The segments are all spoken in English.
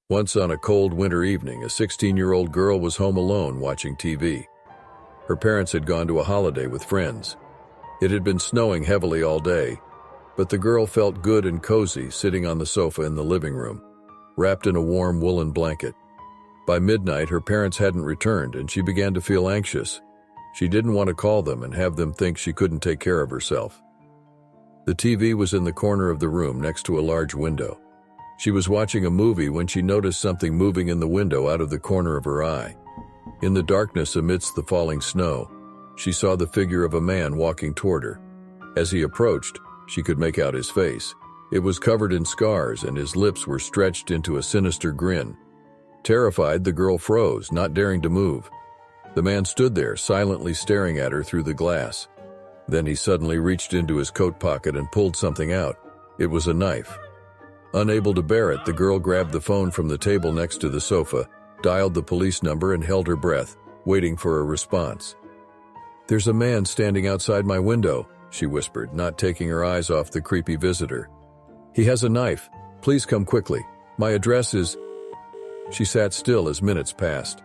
Once on a cold winter evening, a 16-year-old girl was home alone watching TV. Her parents had gone to a holiday with friends. It had been snowing heavily all day, but the girl felt good and cozy sitting on the sofa in the living room, wrapped in a warm woolen blanket. By midnight, her parents hadn't returned, and she began to feel anxious. She didn't want to call them and have them think she couldn't take care of herself. The TV was in the corner of the room next to a large window. She was watching a movie when she noticed something moving in the window out of the corner of her eye. In the darkness amidst the falling snow, she saw the figure of a man walking toward her. As he approached, she could make out his face. It was covered in scars, and his lips were stretched into a sinister grin. Terrified, the girl froze, not daring to move. The man stood there, silently staring at her through the glass. Then he suddenly reached into his coat pocket and pulled something out. It was a knife. Unable to bear it, the girl grabbed the phone from the table next to the sofa, dialed the police number, and held her breath, waiting for a response. "There's a man standing outside my window," she whispered, not taking her eyes off the creepy visitor. "He has a knife. Please come quickly. My address is—" She sat still as minutes passed.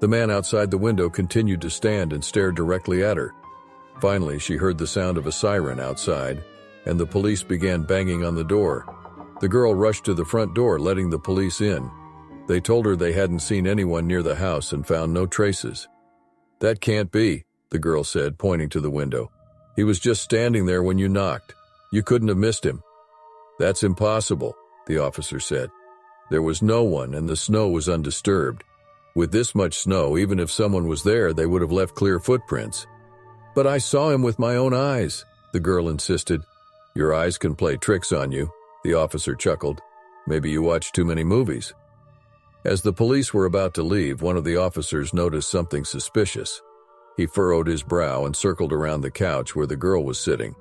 The man outside the window continued to stand and stare directly at her. Finally, she heard the sound of a siren outside, and the police began banging on the door. The girl rushed to the front door, letting the police in. They told her they hadn't seen anyone near the house and found no traces. "That can't be," the girl said, pointing to the window. "He was just standing there when you knocked. You couldn't have missed him." "That's impossible," the officer said. There was no one, and the snow was undisturbed. With this much snow, even if someone was there, they would have left clear footprints. "But I saw him with my own eyes," the girl insisted. "Your eyes can play tricks on you," the officer chuckled. "Maybe you watch too many movies." As the police were about to leave, one of the officers noticed something suspicious. He furrowed his brow and circled around the couch where the girl was sitting.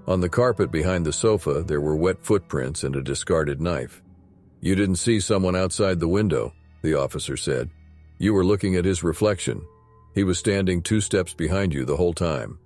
On the carpet behind the sofa, there were wet footprints and a discarded knife. "You didn't see someone outside the window," the officer said. "You were looking at his reflection. He was standing 2 steps behind you the whole time."